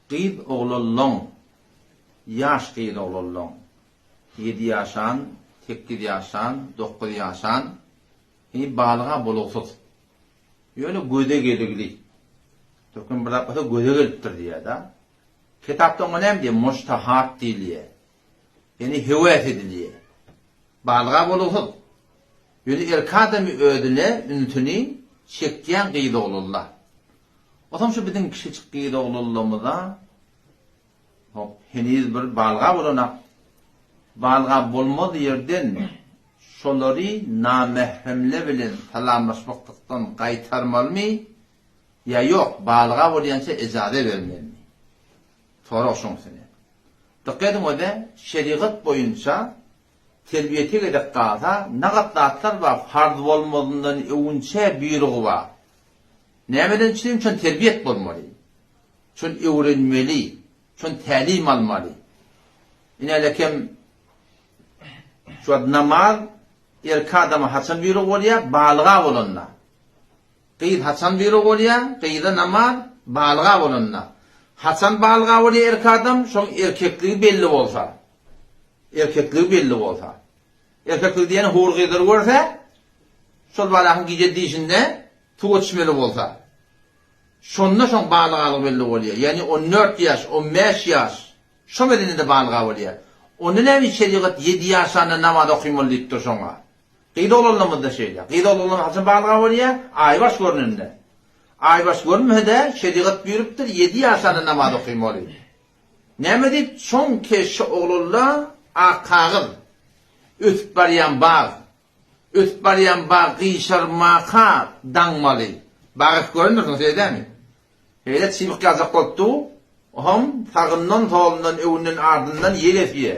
Qid oğlullon, yaş qid oğlullon. 7 yaşan, 8 yaşan, 9 yaşan, balığa buluksuz. Öyle göde geligli. Dokun bırakmasa göde geliptir diye da. Kitapta önem diye, muştahat diliye. Yani hüvet ediliye. Balığa buluksuz. Öyle erkademi ödüle, ünitini çekken qid oğlullah. Otam şu bizim kişi qid oğlullahımıza, heniz bir balığa buluna, balığa bulmadı yerden, şolary namehremle bilen talamlaşmaktan qaytarmalı mı? Ya yok, balığa bolýança ijazet bermeli mi? Tory oşuňsyny. Diqqet edin, şeriat boyunça terbiyete gedek qalsa, naqatlar var, farz bolmadığından öwünçe buyrugy var. Nämeden üçin şon terbiyet bolmaly. Şon öwrenmeli, şon talim almaly. Inelekem şu namaz erki adama hasan buyrugy bolýar, balyga bolanna. Qid hasan buyrugy bolýar, qida namaz balyga bolanna. Hasan balyga bolýar erki adam, şoň erkekligi belli bolsa. Erkekligi belli bolsa. Erkeklik diýen hur gydyr görse, şol balagyň gije diýişinde tuğutmeli bolsa. Şonda şoň balygalyk belli bolýar. Yani 14 yaş, 15 yaş. Şo medeninde balyga bolýar. Onu näme şeriat 7 yaşanda namaz okuymaly diýipdir şoňa. Qid olanlamyzda şeýle. Qid olanlam haçan balyga bolýar? Aýbaş görnünde. Aýbaş görmede şeriat buyurupdyr 7 yaşanda namaz okuymaly. Näme diýip şoň keşi oglanlar aqagyl ötüp barýan bag. Ötüp barýan bag gişarmaqa daňmaly. Bagyk görünürsiň seýdämi? Hele çimik gazak bolupdy. Ham tagyndan tolundan öwünden ardından ýelefiýe.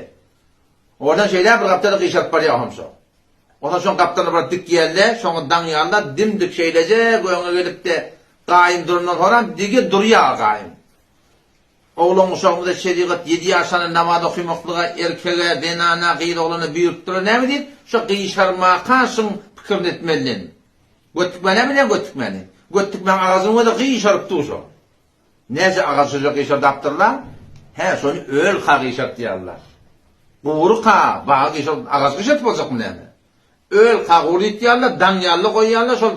Oradan şeýle bir gapda gişarp barýar hamşa. Ona şoň gapdany bir dik ýerde, şoň daň ýanynda dimdik şeýleje goýuňa gelipde gaýym durundan sonra dige durýar gaýym. Oğlan uşağımızda şeriat 7 yaşında namaz okumaklığa erkeğe, denana, qid oğlana büyüktür. Ne mi deyip? Şu qiyşarma qaşın pikirini etmelin. Göttükmene mi ne göttükmeni? Göttükmen ağzını da qiyşarıp tuşu. Nece ağzı qiyşar daptırlar? He, şunu öl qa qiyşar diyarlar. Buğru qa, bağı qiyşar, ağzı qiyşar olacak mı ne mi? Öl qa qurit diyarlar, danyarlı koyarlar, şol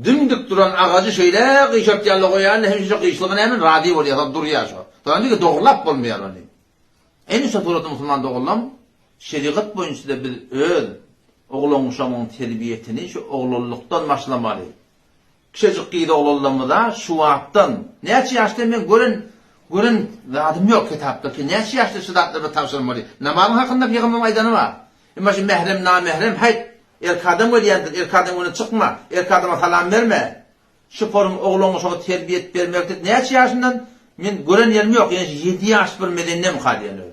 dimdik duran ağacı şöyle qiyşar diyarlar koyarlar, hem şu qiyşarlığı ne mi? Radi oluyor, duruyor şu. Tabii ki doğrulap bolmaýar onu. En üstü turata musulman doğrulam, şeriat boyunca da bir öl, oğlan uşamın terbiyetini şu oğlanlıktan başlamalı. Kişicik qid oğlanlamıda şu wagtdan, neçe yaşta men görün adım yok kitapdaki, neçe yaşta şidatlarına tavsirmaly. Namazın hakkında Peygamber aýdany var. Emma şu mehrem namehrem hayt, erki adam bolýandyr, erki adam onu çıkma, erki adama salam berme. Şu forum oğlan uşağa terbiyet bermekdir. Neçe yaşından men gören yerim yok. Yani 7 yaş bir medenne mi kalyan öyle?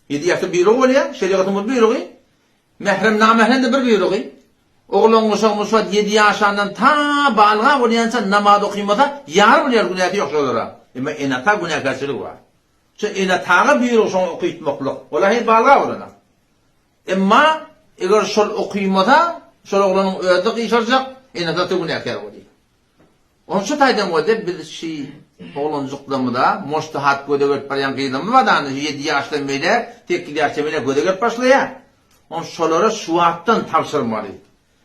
7 yaşta buyruğu bolýar, şeriatymyz buyruğu. Mehrem namehrem de bir buyruğu. Oğlan uşak 7 yaşından ta balyga bolýança namaz okuymasa yar bolýar günäki ýok şolara. Emma enata günäkarçylyk var. Şu enataga buyruğu şoň okuytmaklyk. Ola hiç balyga bolar. Emma eger şol okuymasa şol oğlanyň öýde gişarjak, enata günäkar bolýar. Onu şu taýdan boldy bir şey oğlancıklamıda muştahat gödegöp baryan qidamy badan 7 yaşdan beri 8 yaşdan beri gödegöp başlaýar. On şolara şu wagtdan tapşyrmaly.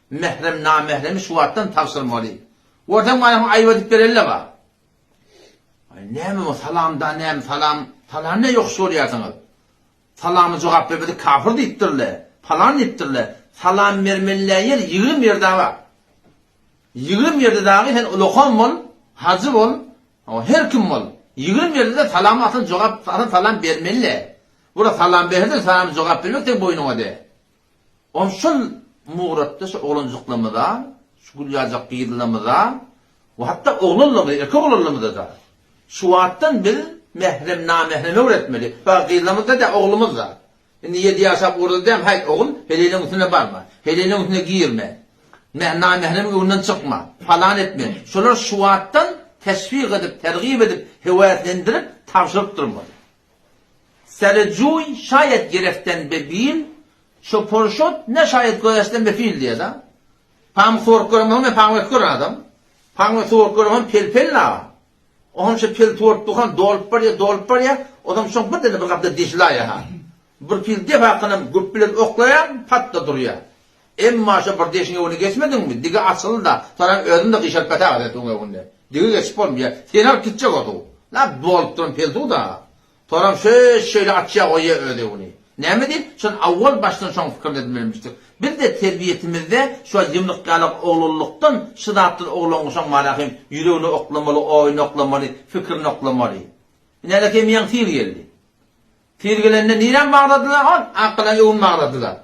Mehrem namehremi şu wagtdan tapşyrmaly. Ordan maňa aýyp edip berelle ba. Näme salamda näme salam ne ýok şolýarsyňyz. Salamy jogap berdi kafir diýipdirler. Falan diýipdirler. Salam bermeler yer 20 ýerde bar. 20 ýerde dagy sen ulukan bol, hacı bol. O her kim bol. 20 ýerde de salam atın jogap salam bermeli. Bura salam berdi, salam jogap bermek de boynuňa de. On şol muğratda şu oğlancıklamada, şu gülýajak qiydilamada, we hatta oğlanlygy, erkek oğlanlygymyzda da. Şu wagtdan bir mehrem namehrem öwretmeli. Ba qiydilamyzda da oğlumyz da. Indi 7 ýaşap urdy dem, hayt oğul, heleniň üstüne barma. Heleniň üstüne giyirme. Namehrem öwünden çykma. Falan etme. Şolar şu wagtdan teşvik edip, tergib edip, hewetlendirip, tavşyryp durmaly. Selecuy şayet gerekten bebil, şu porşot ne şayet göresten befil diye da. Pam korkuram, pam korkuram adam. Pam korkuram pelpella. Oğlum şu pil tuğurt tuğan dolup var ya, adam şoň bir dene bir kapda dişlaya ha. Bir pil de hakkını güppilen oklayan patta duruyor. Emma şu bir deşine onu geçmedin mi? Dige asılı da, sonra özünde kışarp kata adet onu önde. Dige geçip olmuyor. Sen al gidecek odu. La dolup durun pil tuğ da. Sonra şöyle açıya koyuyor öde onu. Ne mi değil? Şun avval baştan şoň fikirledilmiştik. Bir de terbiyetimizde şu yımlıkkalık oğlulluktan şıdattın oğlunu şoň malahim yüreğini oklamalı, oyunu oklamalı, fikrini oklamalı. Neleke miyan tir geldi. Tir gelenine niren bağladılar? Akılan yoğun bağladılar.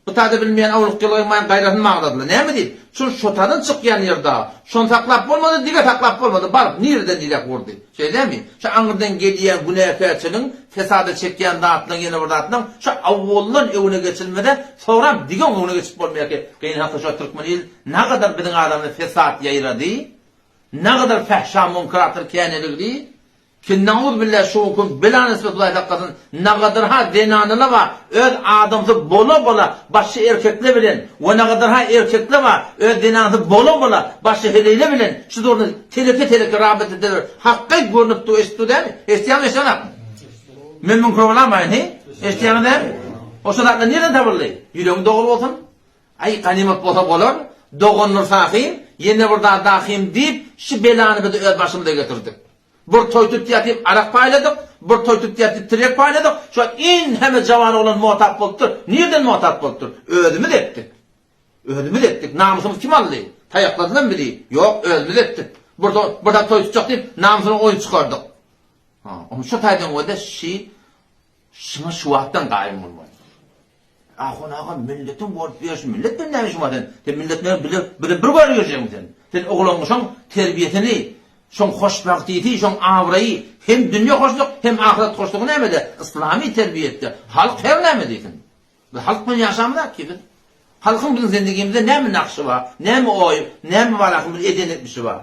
Bu tadı bilmeyen avluk yılıymayan gayratını bağladılar. Ne mi değil? Şotadan çıkyan yerde. Şon taklap olmadı, dige taklap olmadı. Barıp nereden direk vurdu? Şey değil mi? Şu anırdan geliyen günahkarçının fesada çekyen dağıtının yine burada atının şu avvallan evine geçilmede sonra dige evine geçip olmaya ki kıyın hatta şu Türkmen ne kadar bizim adamın fesat yayradı, ne kadar fehşa munkaratır kânelikli ki na'ud billah şokum bila nisbetullahi takkasın ne kadar ha denanıla var öz adamsı bola başı erkekle bilen ve ne kadar ha erkekle var öz denanısı bola başı heleyle bilen şu doğru teleke rağbet edilir hakkı görünüp de eşitü değil mi? Eştiyan eşyanak memnun kurulamayın he? Eştiyan değil mi? O şunakla nereden tabırlı? Yüreğin doğru olsun ay kanimet bolsa doğunur sahim yine burada dahim deyip şu belanı bir de öz başımda getirdik. Bir toy tutuyatip arak payladık, bir toy tutuyatip tirek payladık. Şu an en hemen cavan olan muhatap bolupdur. Nereden muhatap bolupdur? Ödümüz ettik. Ödümüz ettik. Namusumuz kim aldı? Tayakladılar mı biri? Yok, ödümüz ettik. Burada toy tutacak deyip namusunu oyun çıkardık. Ama şu taydan o da şuna şu vaktan gayim olmadı. Ağın milletin borç veriyorsun. Millet dinlemiş madem. Sen milletleri bir görüyorsun sen. Sen oğlanmışsın terbiyetini. Şoň hoşbahtiyeti, şoň avrayı hem dünya hoşluk hem ahiret hoşluğu nämede? İslami terbiyetde. Halk her näme diýsin? Bu halk bilen ýaşamda ki biz. Halkyň bilen zendegimizde näme nakşy bar, näme oý, näme waraky bir eden etmişi bar.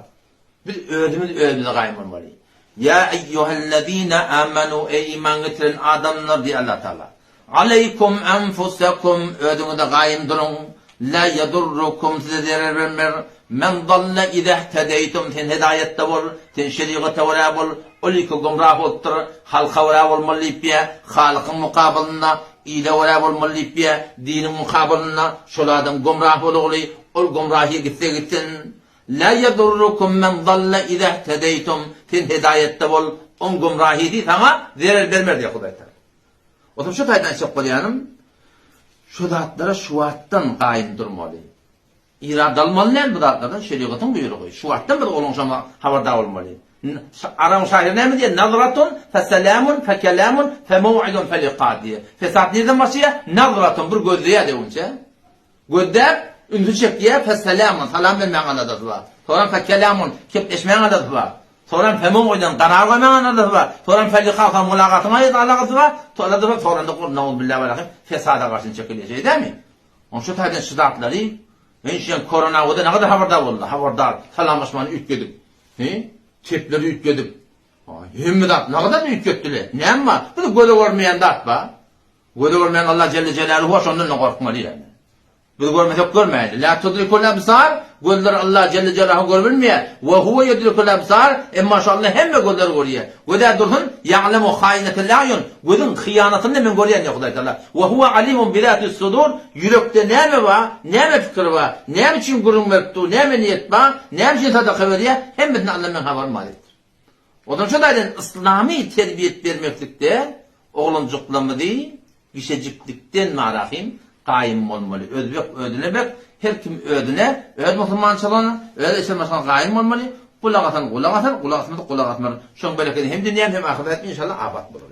Biz ödümüz gaýym bolmaly. Ya eyyuhellezine amanu ey iman getiren adamlar diýär Allah Taala. Aleykum enfusakum ödümüzde gaýym durun. La yadurrukum size zarar vermer. Men dalla idha ihtadaytum ten hidayette bol, ten şeriate wara bol, oliko gumrah bolupdyr, halka wara bolmalypya, halkyň mukabalynda ila wara bolmalypya, dinin mukabalynda şol adam gumrah bolugly, ol gumrahy gitsin. La yadurrukum men dalla idha ihtadaytum ten hidayette bol, on gumrahy di sana zarar vermer diýär Hudaý Taala. Otam şu taýdan çykyp bolýanym, şu zatlara şu wagtdan gaýym durmaly. İradalmalılar bu zatlardan şeriatın buyruğu. Şu vaktin bir olunşama haberdar olmalı. Aram şahir ne mi diye? Nazratun feselamun fekelamun femev'idun feliqa diye. Fesat nereden başlıyor? Nazratun bir gözlüğe de önce. Gözlep ünlü çektiye feselamun salam vermeyen anadır var. Sonra fekelamun kepleşmeyen anadır var. Sonra femev'idun karar koymayan anadır var. Sonra feliqa mülakatına alakası var. Sonra da kurnaul billahi ve rahim fesada karşın çekileceği değil mi? Onun şu taydan şidatları men şen korona oda ne kadar haberdar boldy. Haberdar. Salamlaşmany ütkedip. Tepleri ütkedip. Hemmedat ne kadar ütkeddiler. Näme bar? Bu göle görmeýän dat ba. Göle görmeýän Allah Celle Celaluhu hoş ondan gorkmaly yani. Bu görmesek görmeýär. La tudrikul absar. Göller Allah Celle Celaluhu görbilmeýär. Ve huve yudrikul absar. Maşallah hemme göller görýär. Göler dursun ya'lemu khayinatul ayun. Gözün hıyanatyny men görýän ýok Hudaý Taala. Ve huve alimun bilatis sudur. Yürekde näme bar? Näme fikir bar? Näme üçin gurulmapdy? Näme niyet bar? Näme üçin sadaka berýär? Hemmesini Allah'tan habar malydyr. Odan şu daýdan islami terbiyet bermeklikde oğlanjyklamady, gişejiklikden marahim gaýym bolmaly. Özbek ödünebek her kim ödüne, öz musulmançylygyna, öz işlemesine gaýym bolmaly. Kulak atan, kulak atmaly, şoň belekede hem dünýä hem ahiret inşallah abat bolar.